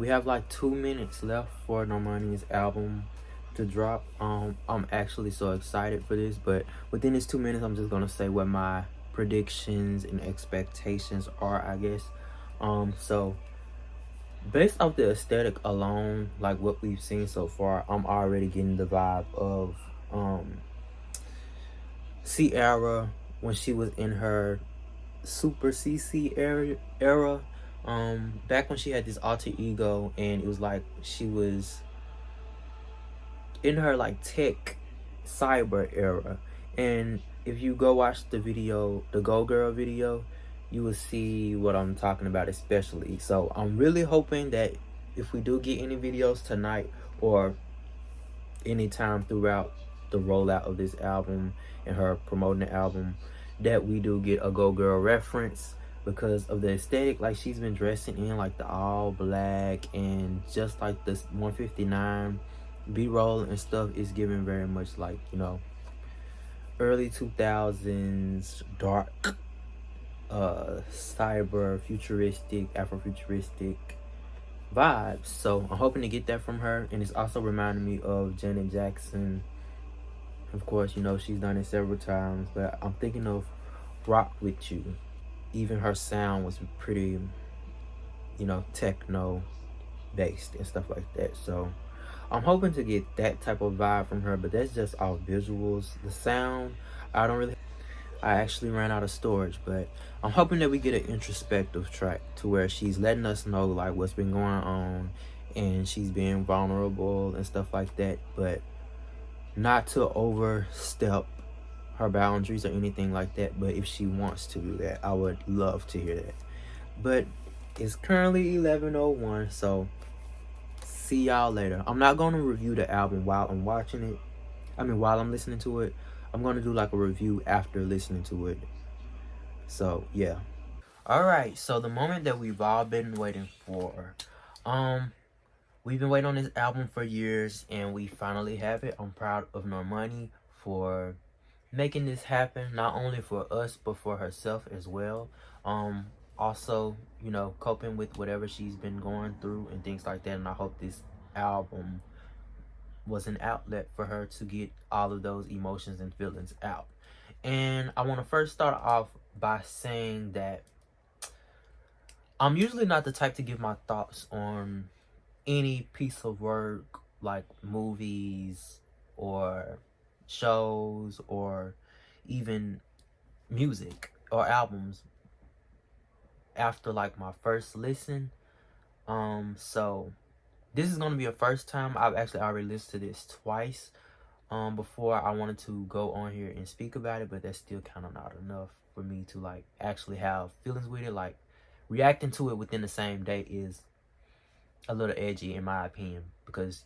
we have like 2 minutes left for Normani's album to drop. I'm actually so excited for this, but within these 2 minutes, I'm just gonna say what my predictions and expectations are, I guess. So based off the aesthetic alone, like what we've seen so far, I'm already getting the vibe of Sierra when she was in her super CC era. Back when she had this alter ego, and it was like she was in her like tech cyber era. And if you go watch the video, the Go Girl video, you will see what I'm talking about, especially. So I'm really hoping that if we do get any videos tonight or anytime throughout the rollout of this album and her promoting the album, that we do get a Go Girl reference because of the aesthetic. Like, she's been dressing in like the all black, and just like this 159 B-roll and stuff is giving very much like, you know, early 2000s dark cyber futuristic, afrofuturistic vibes. So I'm hoping to get that from her. And it's also reminding me of Janet Jackson. Of course, you know, she's done it several times, but I'm thinking of Rock With You. Even her sound was pretty, you know, techno based and stuff like that. So I'm hoping to get that type of vibe from her, but that's just all visuals. The sound, I actually ran out of storage, but I'm hoping that we get an introspective track to where she's letting us know like what's been going on, and she's being vulnerable and stuff like that, but not to overstep her boundaries or anything like that. But if she wants to do that, I would love to hear that. But it's currently 11:01, so see y'all later. I'm not going to review the album while I'm watching it. While I'm listening to it. I'm going to do like a review after listening to it. So, yeah. Alright, so the moment that we've all been waiting for. We've been waiting on this album for years, and we finally have it. I'm proud of Normani for making this happen, not only for us, but for herself as well. Also, you know, coping with whatever she's been going through and things like that. And I hope this album was an outlet for her to get all of those emotions and feelings out. And I want to first start off by saying that I'm usually not the type to give my thoughts on any piece of work, like movies or shows or even music or albums, after like my first listen. So this is gonna be a first time. I've actually already listened to this twice before I wanted to go on here and speak about it, but that's still kind of not enough for me to like actually have feelings with it. Like, reacting to it within the same day is a little edgy in my opinion, because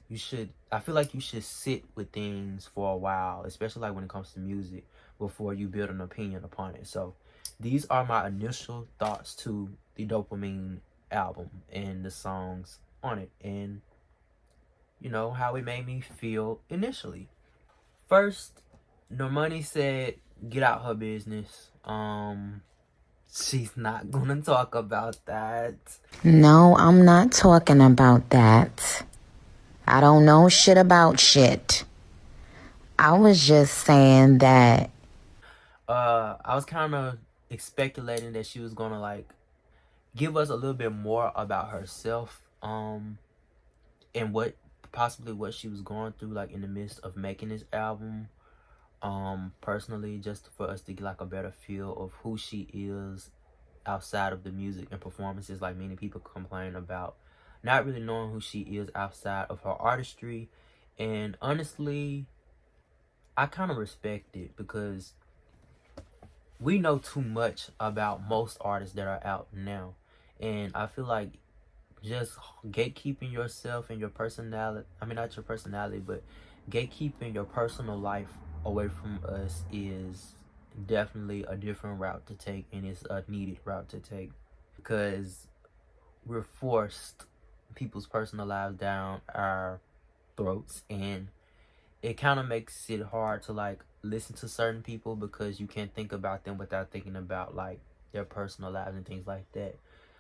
I feel like you should sit with things for a while, especially like when it comes to music, before you build an opinion upon it. So these are my initial thoughts to the DOPAMINE album and the songs on it, and you know how it made me feel initially. First, Normani said get out her business. She's not gonna talk about that. No, I'm not talking about that. I don't know shit about shit. I was just saying that. I was kind of speculating that she was gonna like give us a little bit more about herself, and what she was going through, like in the midst of making this album. Personally, just for us to get like a better feel of who she is outside of the music and performances. Like, many people complain about not really knowing who she is outside of her artistry, and honestly, I kind of respect it, because we know too much about most artists that are out now, and I feel like just gatekeeping yourself and your personality, not your personality, but gatekeeping your personal life away from us is definitely a different route to take, and it's a needed route to take, because we're forced people's personal lives down our throats, and it kind of makes it hard to like listen to certain people, because you can't think about them without thinking about like their personal lives and things like that.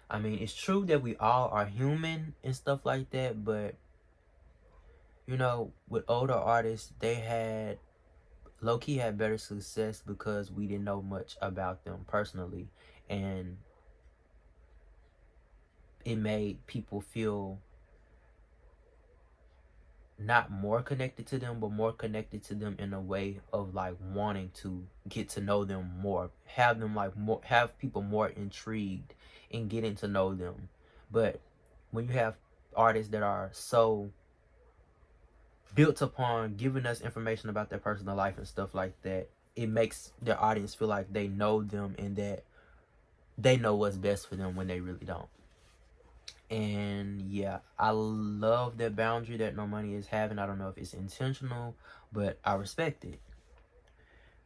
I mean, it's true that we all are human and stuff like that, but you know, with older artists, they had low-key had better success because we didn't know much about them personally, and it made people feel not more connected to them, but more connected to them in a way of like wanting to get to know them more, have them like more, have people more intrigued in getting to know them. But when you have artists that are so built upon giving us information about their personal life and stuff like that, it makes their audience feel like they know them and that they know what's best for them when they really don't. And yeah, I love that boundary that Normani is having. I don't know if it's intentional, but I respect it.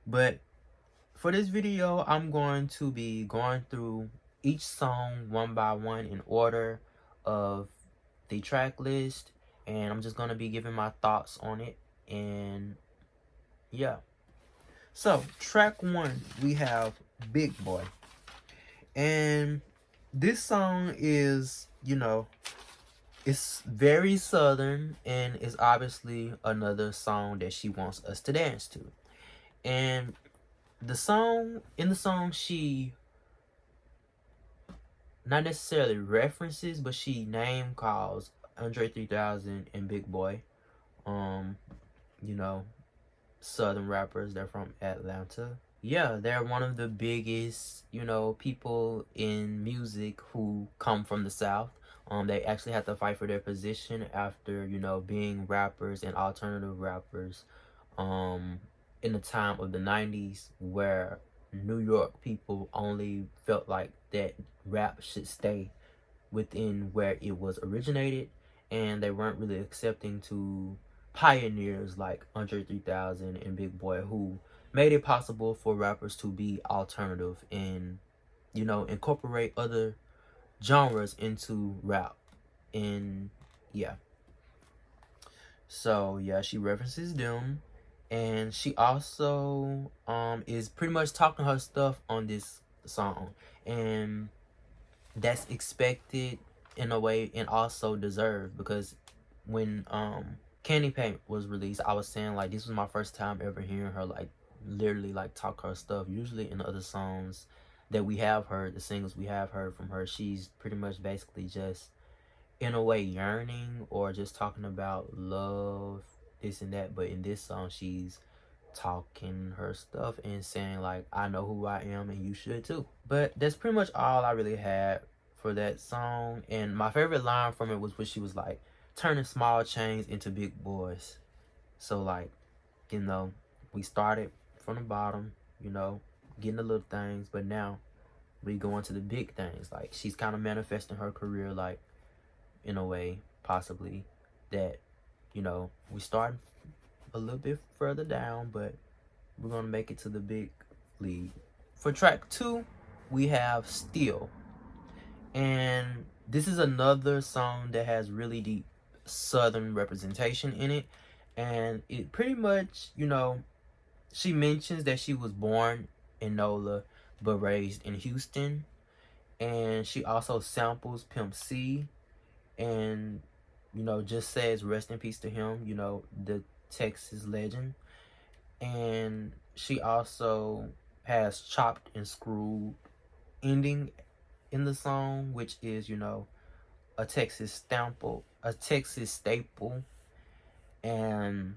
But for this video, I'm going to be going through each song one by one in order of the track list, and I'm just going to be giving my thoughts on it. And yeah, so track one, we have Big Boy. And this song is, you know, it's very southern, and it's obviously another song that she wants us to dance to. And in the song, she not necessarily references, but she name calls Andre 3000 and Big Boy. You know, southern rappers. They're from Atlanta. Yeah, they're one of the biggest, you know, people in music who come from the South. They actually had to fight for their position after, you know, being rappers and alternative rappers in the time of the 90s, where New York people only felt like that rap should stay within where it was originated, and they weren't really accepting to pioneers like Andre 3000 and Big Boy, who made it possible for rappers to be alternative and, you know, incorporate other genres into rap. And yeah, so yeah, she references them, and she also is pretty much talking her stuff on this song, and that's expected in a way and also deserved, because when Candy Paint was released, I was saying like this was my first time ever hearing her like literally like talk her stuff. Usually in other songs that we have heard, the singles we have heard from her, she's pretty much basically just in a way yearning or just talking about love, this and that. But in this song, she's talking her stuff and saying like, I know who I am and you should too. But that's pretty much all I really had for that song. And my favorite line from it was when she was like, turning small chains into big boys. So like, you know, we started from the bottom, you know, getting the little things, but now we go into the big things. Like, she's kind of manifesting her career like in a way, possibly, that, you know, we start a little bit further down, but we're gonna make it to the big league. For track two, we have Still. And this is another song that has really deep southern representation in it. And it pretty much, you know, she mentions that she was born in NOLA but raised in Houston. And she also samples Pimp C, and, you know, just says rest in peace to him, you know, the Texas legend. And she also has chopped and screwed ending in the song, which is, you know, a Texas staple. And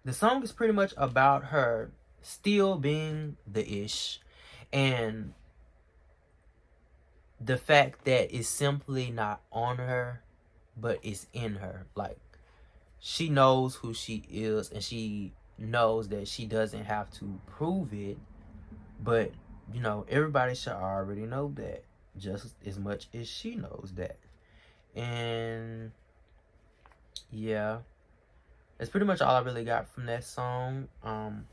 the song is pretty much about her still being the ish, and the fact that it's simply not on her, but it's in her. Like, she knows who she is, and she knows that she doesn't have to prove it, but, you know, everybody should already know that just as much as she knows that. And yeah, that's pretty much all I really got from that song. One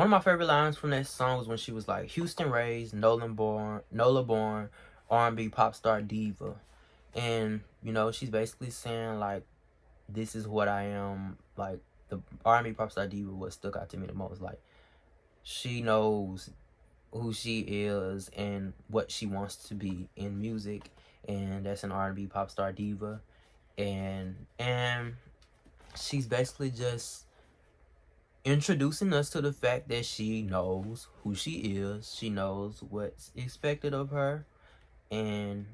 of my favorite lines from that song was when she was like, Houston raised, NOLA born, R&B pop star diva. And, you know, she's basically saying like, this is what I am. Like, the R&B pop star diva, what stuck out to me the most, like, she knows who she is and what she wants to be in music, and that's an R&B pop star diva. And she's basically just introducing us to the fact that she knows who she is, she knows what's expected of her, and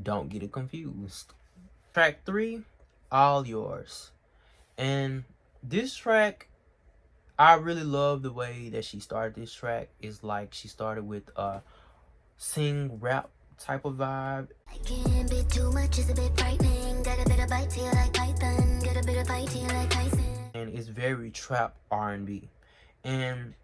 don't get it confused. Track 3, All Yours. And this track, I really love the way that she started this track. It's like she started with a sing rap type of vibe. I can't be too much, it's a bit frightening. Got a bit of bite to you like Python, got a bit of bite to you like Tyson. And it's very trap R&B. And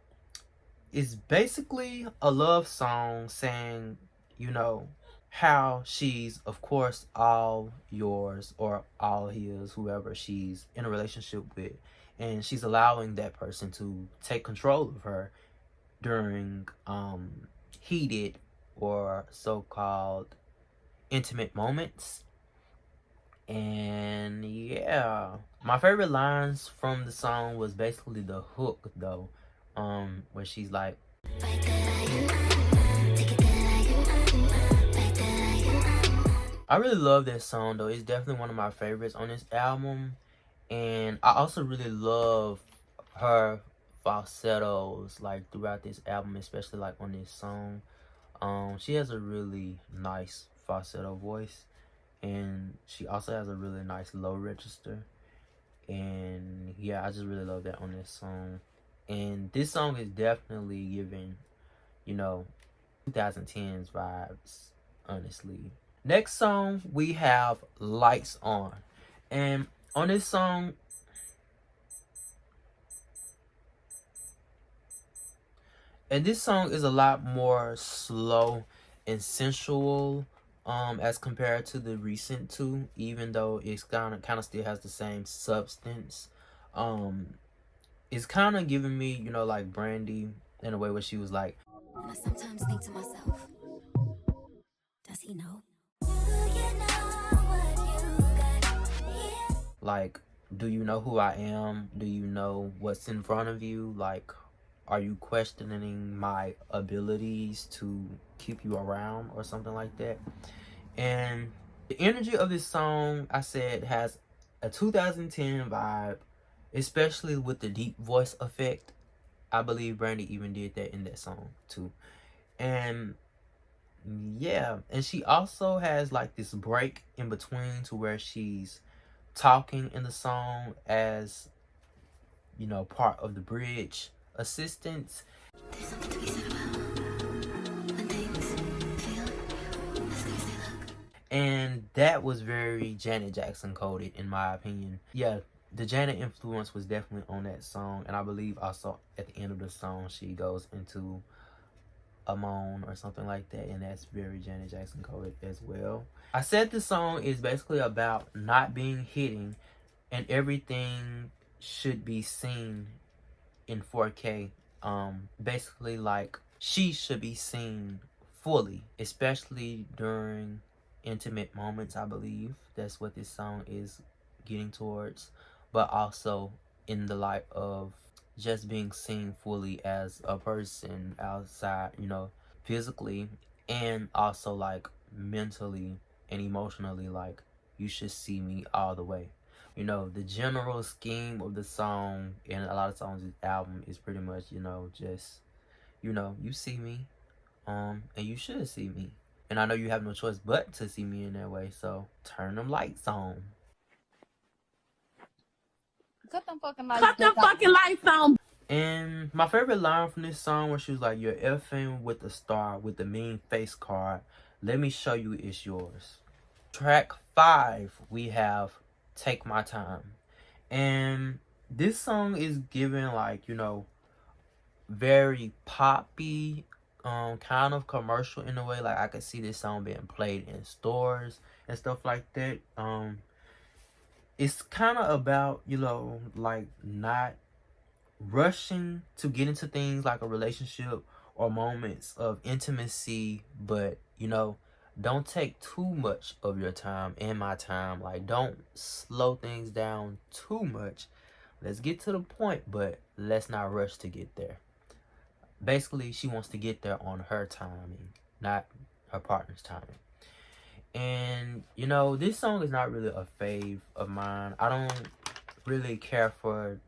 it's basically a love song saying, you know, how she's, of course, all yours or all his, whoever she's in a relationship with. And she's allowing that person to take control of her during heated or so-called intimate moments. And yeah, my favorite lines from the song was basically the hook though, where she's like, I really love that song though. It's definitely one of my favorites on this album. And I also really love her falsettos like throughout this album, especially like on this song. She has a really nice falsetto voice, and she also has a really nice low register. And yeah, I just really love that on this song. And this song is definitely giving, you know, 2010s vibes, honestly. Next song, we have Lights On. And on this song, this song is a lot more slow and sensual as compared to the recent two, even though it's kind of still has the same substance. It's kind of giving me, you know, like Brandy in a way where she was like, and I sometimes think to myself, does he know? Like, do you know who I am? Do you know what's in front of you? Like, are you questioning my abilities to keep you around or something like that? And the energy of this song, I said, has a 2010 vibe, especially with the deep voice effect. I believe Brandy even did that in that song too. And yeah, and she also has like this break in between to where she's talking in the song as, you know, part of the bridge assistance. There's something to be said about when things feel as good as they look. And that was very Janet Jackson coded, in my opinion. Yeah, the Janet influence was definitely on that song. And I believe also at the end of the song, she goes into a moan or something like that, and that's very Janet Jackson coded as well. I said the song is basically about not being hidden, and everything should be seen in 4K. Basically, like, she should be seen fully, especially during intimate moments. I believe that's what this song is getting towards, but also in the light of just being seen fully as a person outside, you know, physically, and also like mentally and emotionally. Like, you should see me all the way. You know, the general scheme of the song and a lot of songs in the album is pretty much, you know, just, you know, you see me, and you should see me. And I know you have no choice but to see me in that way, so turn them lights on. Cut them fucking lights on. And my favorite line from this song where she was like, you're effing with the star with the mean face card. Let me show you it's yours. Track 5, we have Take My Time. And this song is given like, you know, very poppy, kind of commercial in a way. Like, I could see this song being played in stores and stuff like that. It's kind of about, you know, like not rushing to get into things like a relationship or moments of intimacy, but, you know, don't take too much of your time and my time. Like, don't slow things down too much. Let's get to the point, but let's not rush to get there. basically she wants to get there on her timing, not her partner's timing. And you know, this song is not really a fave of mine. I don't really care for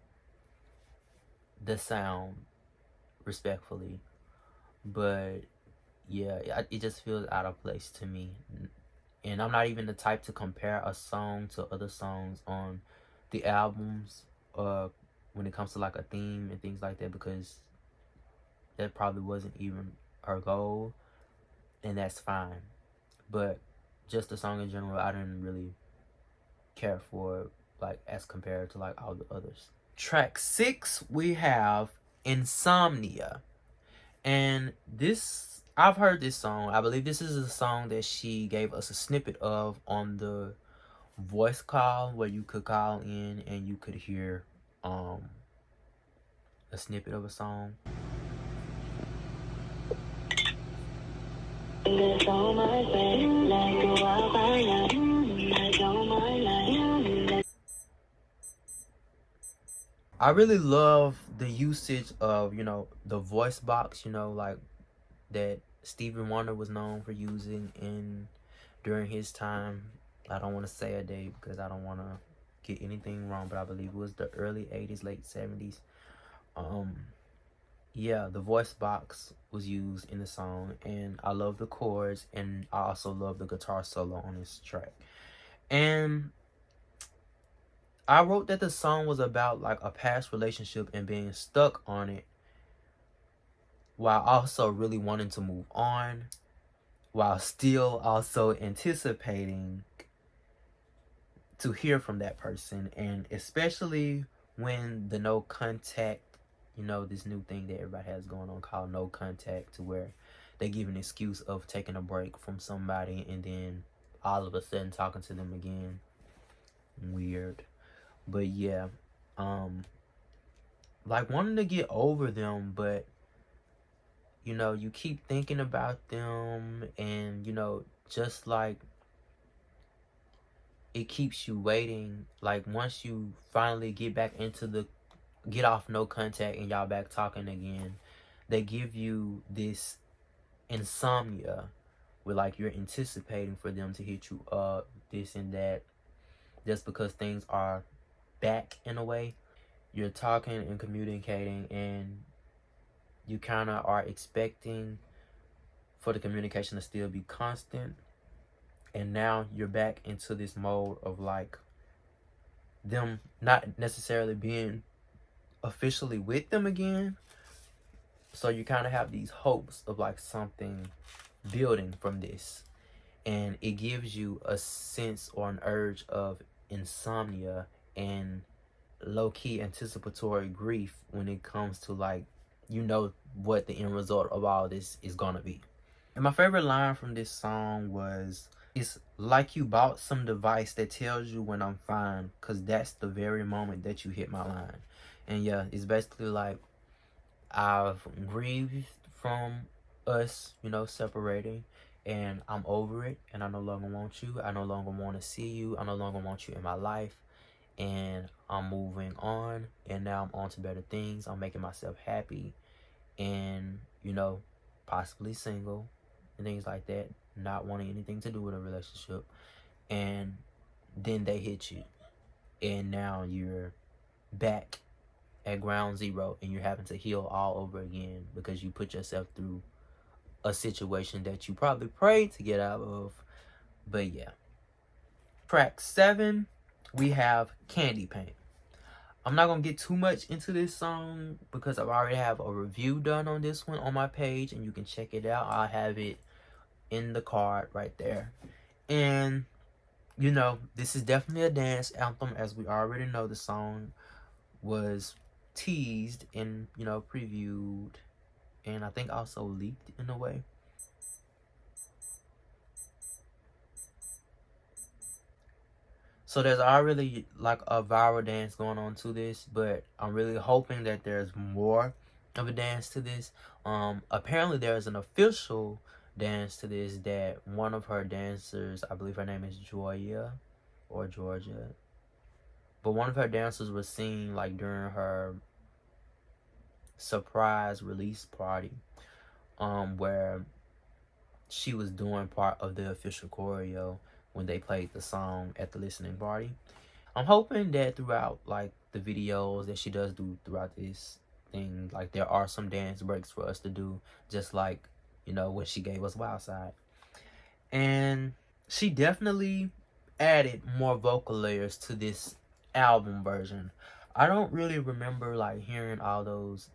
the sound, respectfully, but yeah, it just feels out of place to me. And I'm not even the type to compare a song to other songs on the albums, when it comes to like a theme and things like that, because that probably wasn't even her goal, and that's fine. But just the song in general, I didn't really care for, like, as compared to like all the others. Track 6, we have Insomnia. And this, I've heard this song. I believe this is a song that she gave us a snippet of on the voice call, where you could call in and you could hear a snippet of a song. I really love the usage of, you know, the voice box, you know, like that Stevie Wonder was known for using during his time. I don't want to say a date because I don't want to get anything wrong, but I believe it was the early 80s, late 70s. Yeah, the voice box was used in the song, and I love the chords, and I also love the guitar solo on this track. And I wrote that the song was about like a past relationship and being stuck on it, while also really wanting to move on, while still also anticipating to hear from that person. And especially when the no contact, you know, this new thing that everybody has going on called no contact, to where they give an excuse of taking a break from somebody and then all of a sudden talking to them again. Weird. But yeah, like wanting to get over them, but you know, you keep thinking about them, and you know, just like it keeps you waiting. Like once you finally get off no contact and y'all back talking again, they give you this insomnia, where like you're anticipating for them to hit you up, this and that, just because things are back in a way. You're talking and communicating, and you kind of are expecting for the communication to still be constant. And now you're back into this mode of like them not necessarily being officially with them again. So you kind of have these hopes of like something building from this. And it gives you a sense or an urge of insomnia and low-key anticipatory grief when it comes to like, you know, what the end result of all this is gonna be. And my favorite line from this song was, "It's like you bought some device that tells you when I'm fine, cause that's the very moment that you hit my line." And yeah, it's basically like, I've grieved from us, you know, separating, and I'm over it, and I no longer want you. I no longer want to see you. I no longer want you in my life, and I'm moving on, and now I'm on to better things. I'm making myself happy, and you know, possibly single and things like that, not wanting anything to do with a relationship. And then they hit you, and now you're back at ground zero, and you're having to heal all over again because you put yourself through a situation that you probably prayed to get out of. But yeah. Track 7, we have Candy Paint. I'm not gonna get too much into this song because I already have a review done on this one on my page, and you can check it out. I'll have it in the card right there. And you know, this is definitely a dance anthem, as we already know. The song was teased and, you know, previewed, and I think also leaked in a way. So there's already like a viral dance going on to this, but I'm really hoping that there's more of a dance to this. Apparently there's an official dance to this that one of her dancers, I believe her name is Joya or Georgia, but one of her dancers was seen like during her surprise release party, where she was doing part of the official choreo when they played the song at the listening party. I'm hoping that throughout like the videos that she does do throughout this thing, like there are some dance breaks for us to do, just like, you know, when she gave us Wild Side. And she definitely added more vocal layers to this album version. I don't really remember like hearing all those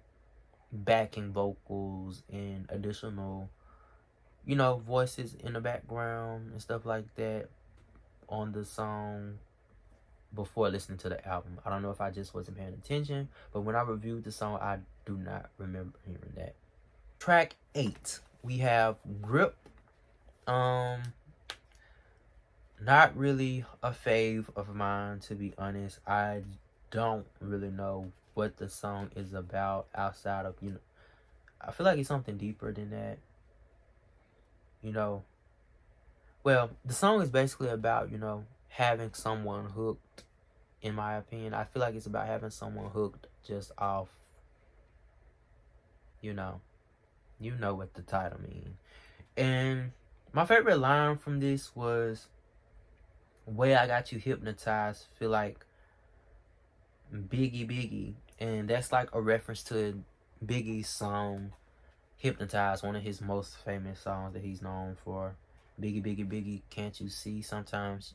backing vocals and additional, you know, voices in the background and stuff like that on the song before listening to the album. I don't know if I just wasn't paying attention, but when I reviewed the song, I do not remember hearing that. Track 8, we have Grip. Not really a fave of mine, to be honest. I don't really know what the song is about outside of, you know, I feel like it's something deeper than that. You know, well, the song is basically about, you know, having someone hooked, in my opinion. I feel like it's about having someone hooked just off, you know what the title means. And my favorite line from this was, "Way I got you hypnotized, feel like Biggie." And that's like a reference to Biggie's song Hypnotized, one of his most famous songs that he's known for. Biggie, can't you see? Sometimes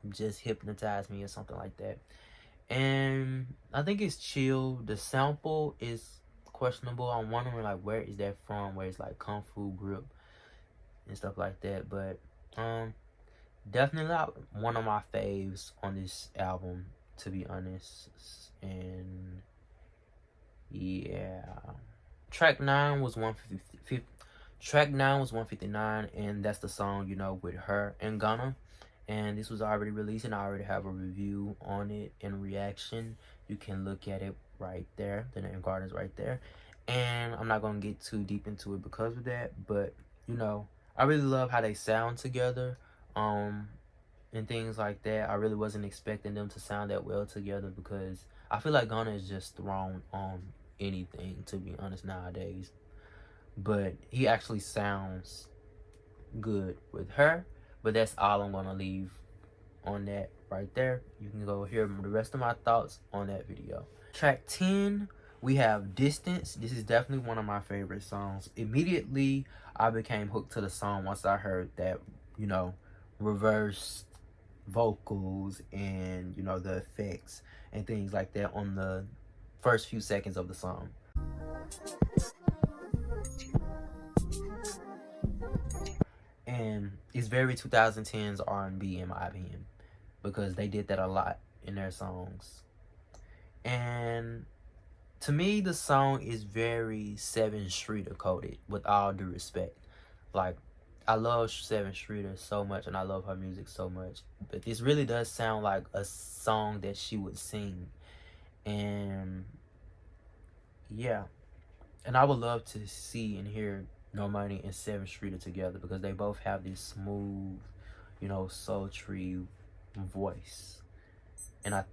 just hypnotize me, or something like that. And I think it's chill. The sample is questionable. I'm wondering like where is that from, where it's like Kung Fu Grip and stuff like that. But definitely not one of my faves on this album, to be honest. And yeah, track 9 was 159, and that's the song, you know, with her and Gunna. And this was already released, and I already have a review on it and reaction. You can look at it right there. The name card is right there. And I'm not going to get too deep into it because of that. But, you know, I really love how they sound together. And things like that. I really wasn't expecting them to sound that well together, because I feel like Gunna is just thrown on anything, to be honest, nowadays. But he actually sounds good with her. But that's all I'm going to leave on that right there. You can go hear the rest of my thoughts on that video. Track 10, we have Distance. This is definitely one of my favorite songs. Immediately, I became hooked to the song once I heard that, you know, reverse vocals and, you know, the effects and things like that on the first few seconds of the song. And it's very 2010s R&B, in my opinion, because they did that a lot in their songs. And to me, the song is very 7 Streeter coded, with all due respect. Like, I love 7 Streeter so much, and I love her music so much. But this really does sound like a song that she would sing. And yeah. And I would love to see and hear Normani and 7 Streeter together, because they both have this smooth, you know, sultry voice. And I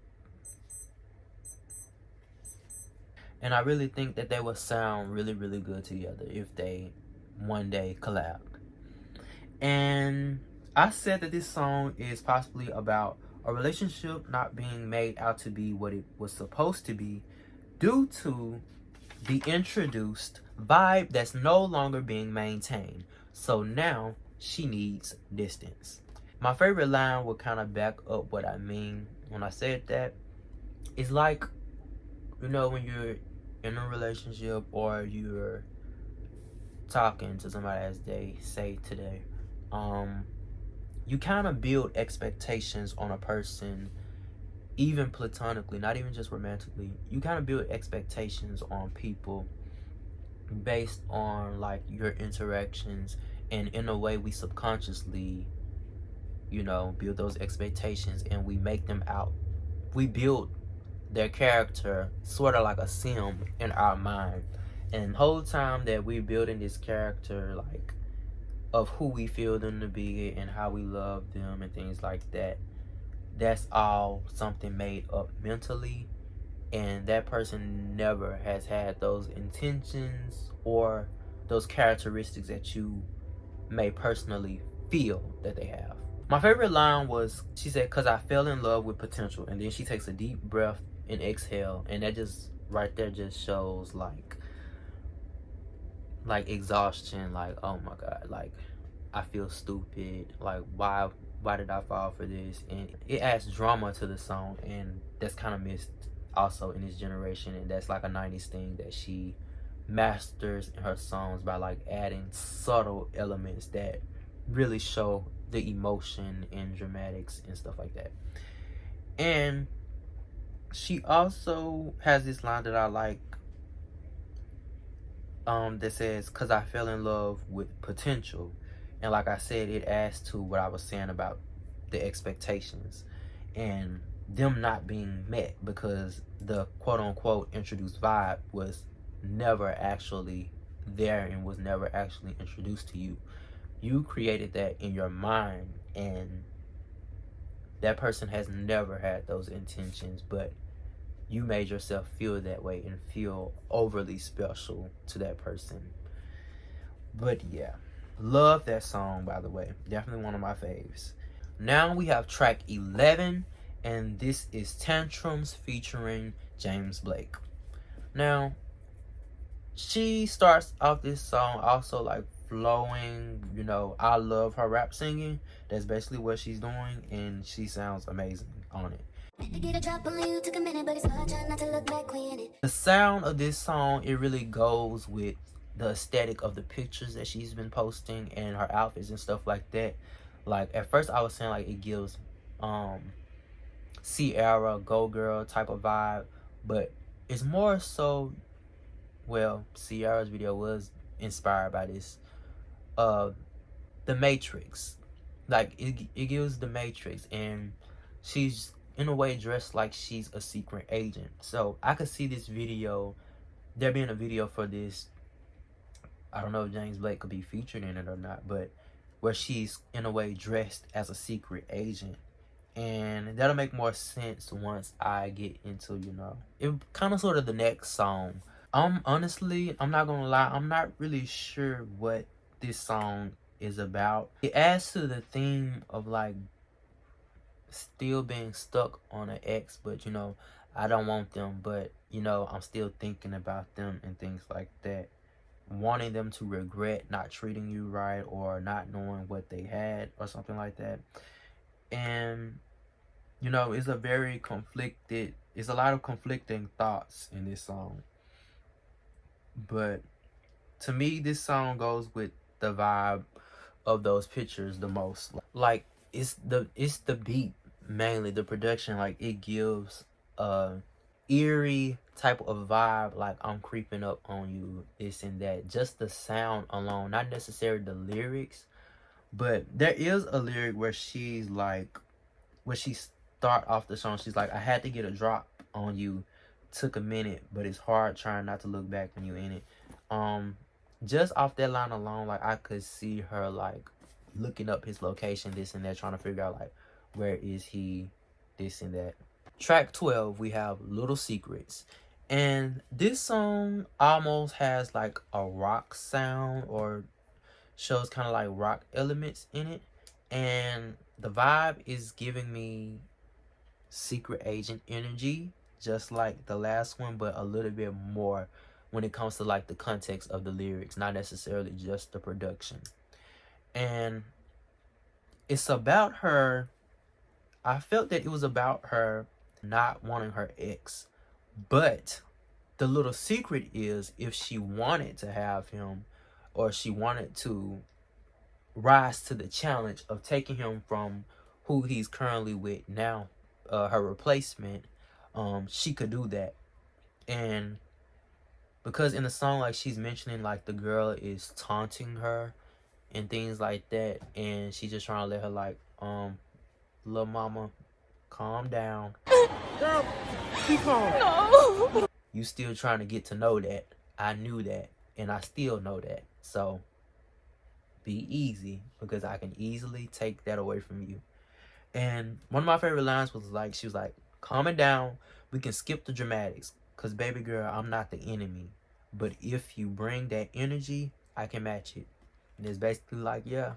really think that they would sound really, really good together if they one day collabed. And I said that this song is possibly about a relationship not being made out to be what it was supposed to be, due to the introduced vibe that's no longer being maintained. So now she needs distance. My favorite line will kind of back up what I mean when I said that. It's like, you know, when you're in a relationship or you're talking to somebody, as they say today, you kind of build expectations on a person, even platonically, not even just romantically. You kind of build expectations on people based on like your interactions, and in a way we subconsciously, you know, build those expectations, and we make them out. We build their character sort of like a sim in our mind, and the whole time that we're building this character, like, of who we feel them to be and how we love them and things like that, that's all something made up mentally. and that person never has had those intentions or those characteristics that you may personally feel that they have. My favorite line was, she said, "'Cause I fell in love with potential," and then she takes a deep breath and exhale, and that just right there just shows like exhaustion, like, oh my god, like I feel stupid, like why did I fall for this? And it adds drama to the song, and that's kind of missed also in this generation, and that's like a 90s thing that she masters in her songs by like adding subtle elements that really show the emotion and dramatics and stuff like that. And she also has this line that I like, that says, "'Cause I fell in love with potential." And like I said, it adds to what I was saying about the expectations and them not being met, because the quote-unquote introduced vibe was never actually there and was never actually introduced to you. You created that in your mind, and that person has never had those intentions, but you made yourself feel that way and feel overly special to that person. But yeah, love that song, by the way. Definitely one of my faves. Now we have track 11, and this is Tantrums featuring James Blake. Now, she starts off this song also like flowing, you know, I love her rap singing. That's basically what she's doing, and she sounds amazing on it. The sound of this song, it really goes with the aesthetic of the pictures that she's been posting and her outfits and stuff like that. Like at first I was saying like it gives Sierra, Go Girl type of vibe, but it's more so, well, Sierra's video was inspired by this. The Matrix. Like it gives the Matrix, and she's in a way dressed like she's a secret agent. So I could see this video, there being a video for this. I don't know if James Blake could be featured in it or not, but where she's in a way dressed as a secret agent. And that'll make more sense once I get into, you know, it kind of sort of the next song. Honestly, I'm not gonna lie, I'm not really sure what this song is about. It adds to the theme of like still being stuck on an ex, but you know, I don't want them, but you know, I'm still thinking about them and things like that. Wanting them to regret not treating you right or not knowing what they had or something like that. And you know, it's a lot of conflicting thoughts in this song. But to me, this song goes with the vibe of those pictures the most. Like it's the beat, mainly the production. Like it gives a eerie type of vibe, like I'm creeping up on you, this and that. Just the sound alone, not necessarily the lyrics, but there is a lyric where she's like, where she start off the song, she's like, "I had to get a drop on you, took a minute, but it's hard trying not to look back when you in it." Just off that line alone, like I could see her like looking up his location, this and that, trying to figure out like where is he, this and that. Track 12, we have Little Secrets, and this song almost has like a rock sound, or shows kind of like rock elements in it, and the vibe is giving me secret agent energy, just like the last one, but a little bit more when it comes to like the context of the lyrics, not necessarily just the production. And it's about her, I felt that it was about her not wanting her ex, but the little secret is, if she wanted to have him, or she wanted to rise to the challenge of taking him from who he's currently with now, her replacement, she could do that. And because in the song, like she's mentioning like the girl is taunting her and things like that, and she's just trying to let her like, little mama, calm down. Girl, be calm. No. You still trying to get to know that. I knew that, and I still know that. So be easy, because I can easily take that away from you. And one of my favorite lines was like, she was like, "Calm it down, we can skip the dramatics, because baby girl, I'm not the enemy. But if you bring that energy, I can match it. And it's basically like, yeah,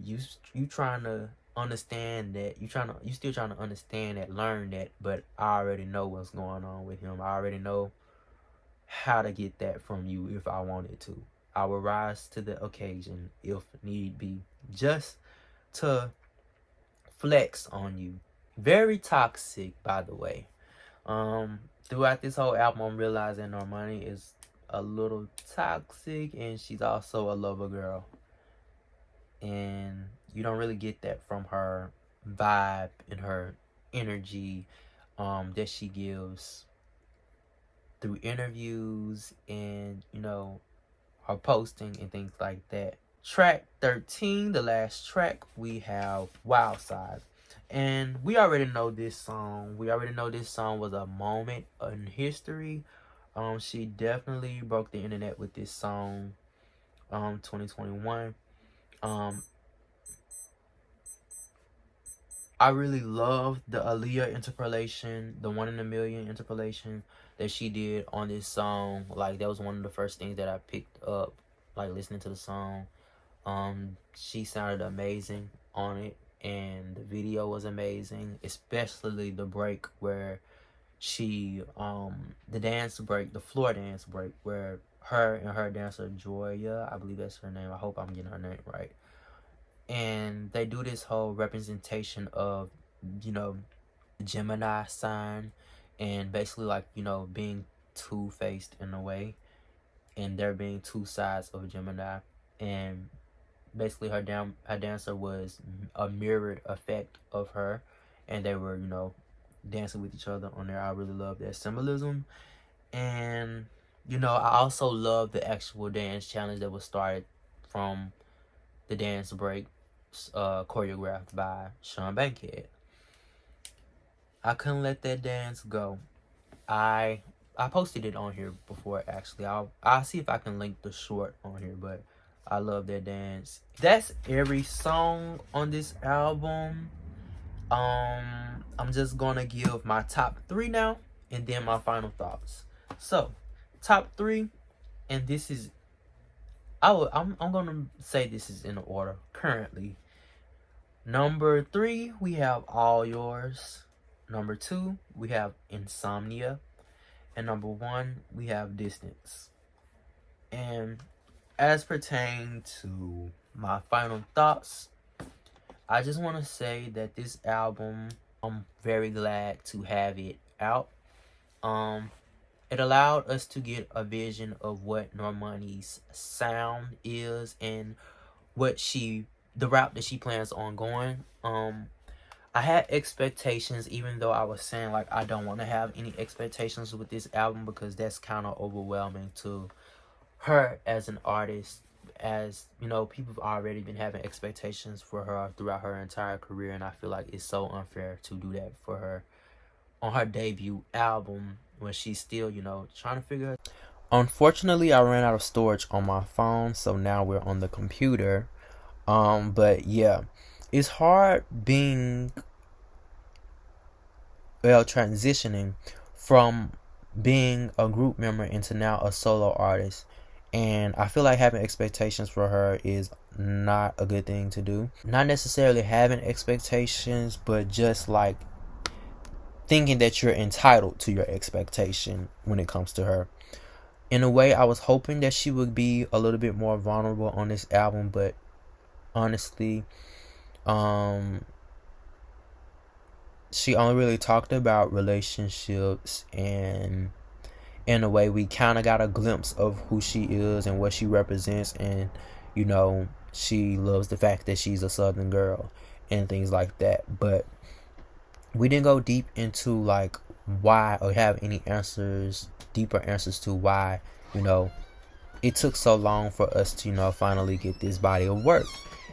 you trying to understand that, you still trying to understand that, learn that, but I already know what's going on with him. I already know how to get that from you if I wanted to. I will rise to the occasion if need be, just to flex on you. Very toxic, by the way. Throughout this whole album, I'm realizing Normani is a little toxic, and she's also a lover girl. And you don't really get that from her vibe and her energy that she gives through interviews and, you know, her posting and things like that. Track 13, the last track, we have Wild Side. And we already know this song. We already know this song was a moment in history. She definitely broke the internet with this song. 2021. I really love the Aaliyah interpolation, the 1 in a million interpolation that she did on this song. Like, that was one of the first things that I picked up, like, listening to the song. She sounded amazing on it, and the video was amazing, especially the break where she, the dance break, the floor dance break, where her and her dancer, Joya, I believe that's her name, I hope I'm getting her name right, and they do this whole representation of, you know, the Gemini sign, and basically, like, you know, being two-faced in a way, and there being two sides of Gemini, and basically her dancer was a mirrored effect of her, and they were, you know, dancing with each other on there. I really love that symbolism. And, you know, I also love the actual dance challenge that was started from the dance break, choreographed by Sean Bankhead. I couldn't let that dance go. I posted it on here before, actually. I'll see if I can link the short on here, but I love that dance. That's every song on this album. I'm just gonna give my top 3 now, and then my final thoughts. So, top 3, and this is, I'm gonna say this is in order currently. Number 3, we have All Yours. Number 2, we have Insomnia. And number 1, we have Distance. And as pertain to my final thoughts, I just want to say that this album, I'm very glad to have it out. It allowed us to get a vision of what Normani's sound is and the route that she plans on going. I had expectations, even though I was saying, like, I don't want to have any expectations with this album, because that's kind of overwhelming to her as an artist. As you know, people have already been having expectations for her throughout her entire career, and I feel like it's so unfair to do that for her on her debut album when she's still, you know, trying to figure it. Unfortunately, I ran out of storage on my phone, so now we're on the computer. But yeah, it's hard transitioning from being a group member into now a solo artist. And I feel like having expectations for her is not a good thing to do. Not necessarily having expectations, but just like thinking that you're entitled to your expectation when it comes to her. In a way, I was hoping that she would be a little bit more vulnerable on this album, but honestly, she only really talked about relationships, and in a way we kind of got a glimpse of who she is and what she represents, and, you know, she loves the fact that she's a Southern girl and things like that. But we didn't go deep into, like, why, or have any deeper answers to why, you know, it took so long for us to, you know, finally get this body of work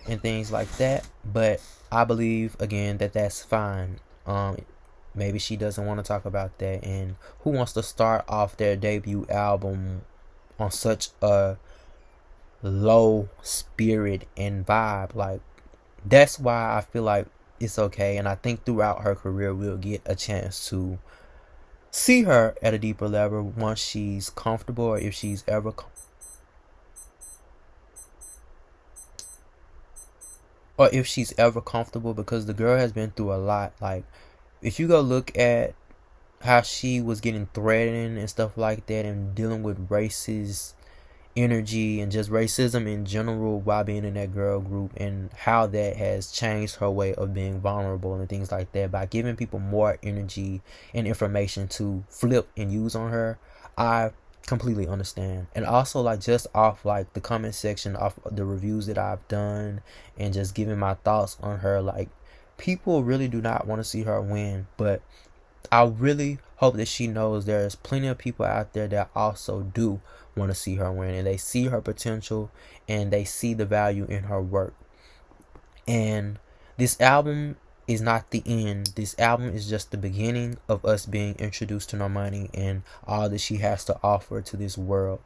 and things like that. But I believe, again, that that's fine. Maybe she doesn't want to talk about that, and who wants to start off their debut album on such a low spirit and vibe? Like, that's why I feel like it's okay, and I think throughout her career we'll get a chance to see her at a deeper level once she's comfortable, or if she's ever comfortable, because the girl has been through a lot. Like, if you go look at how she was getting threatened and stuff like that, and dealing with racist energy and just racism in general while being in that girl group, and how that has changed her way of being vulnerable and things like that by giving people more energy and information to flip and use on her, I completely understand. And also, like, just off like the comment section, off the reviews that I've done, and just giving my thoughts on her, like, people really do not want to see her win, but I really hope that she knows there's plenty of people out there that also do want to see her win, and they see her potential, and they see the value in her work. And this album is not the end. This album is just the beginning of us being introduced to Normani and all that she has to offer to this world.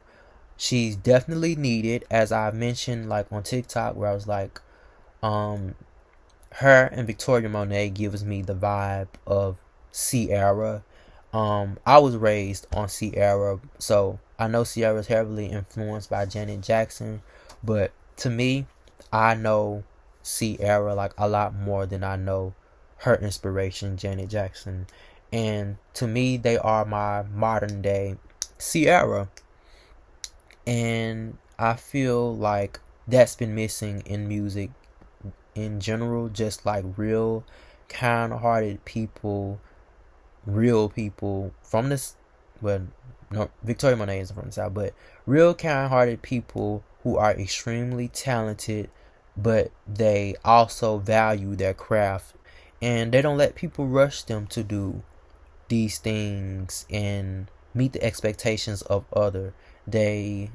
She's definitely needed, as I mentioned, like on TikTok, where I was like, her and Victoria Monet gives me the vibe of Ciara. I was raised on Ciara, so I know Ciara is heavily influenced by Janet Jackson, but to me, I know Ciara like a lot more than I know her inspiration, Janet Jackson. And to me, they are my modern day Ciara. And I feel like that's been missing in music in general, just like real kind-hearted people, real people from this, well, no, Victoria Monet isn't from the South, but real kind-hearted people who are extremely talented, but they also value their craft, and they don't let people rush them to do these things and meet the expectations of other. They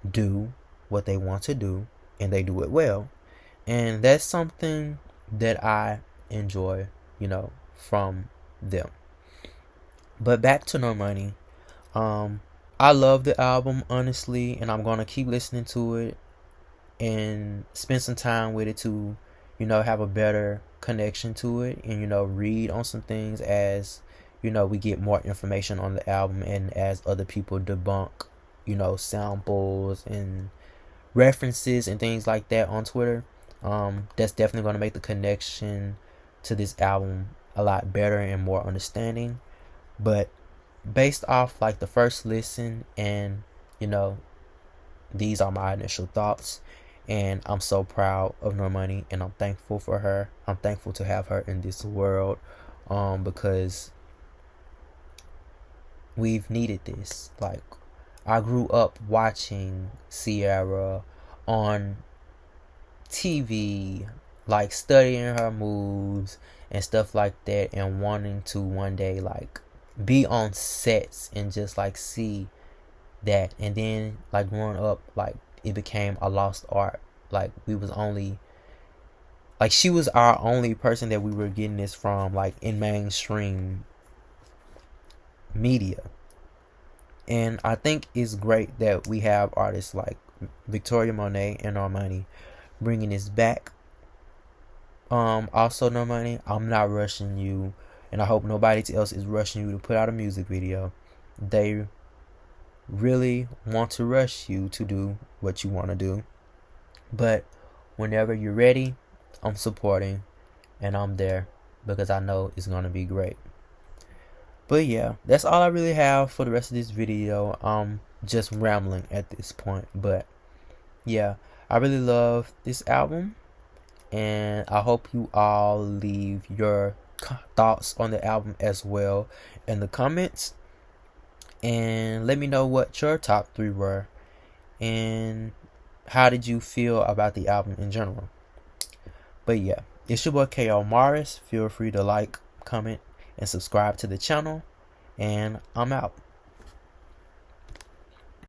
do what they want to do, and they do it well. And that's something that I enjoy, from them. But back to Normani. I love the album, honestly, and I'm gonna keep listening to it and spend some time with it to, have a better connection to it, and read on some things as, we get more information on the album, and as other people debunk, samples and references and things like that on Twitter. That's definitely going to make the connection to this album a lot better and more understanding. But based off like the first listen, and these are my initial thoughts, and I'm so proud of Normani, and I'm thankful for her. I'm thankful to have her in this world, because we've needed this. Like, I grew up watching Ciara on TV, like studying her moves and stuff like that, and wanting to one day like be on sets and just like see that. And then like growing up, like it became a lost art. Like we was only, like she was our only person that we were getting this from, like in mainstream media. And I think it's great that we have artists like Victoria Monet and Normani bringing this back. Also, Normani, I'm not rushing you, and I hope nobody else is rushing you to put out a music video. They really want to rush you to do what you want to do, but whenever you're ready, I'm supporting, and I'm there, because I know it's gonna be great. But yeah, that's all I really have for the rest of this video. I'm just rambling at this point, but yeah, I really love this album, and I hope you all leave your thoughts on the album as well in the comments, and let me know what your top 3 were, and how did you feel about the album in general. But yeah, it's your boy Komaris. Feel free to like, comment, and subscribe to the channel, and I'm out.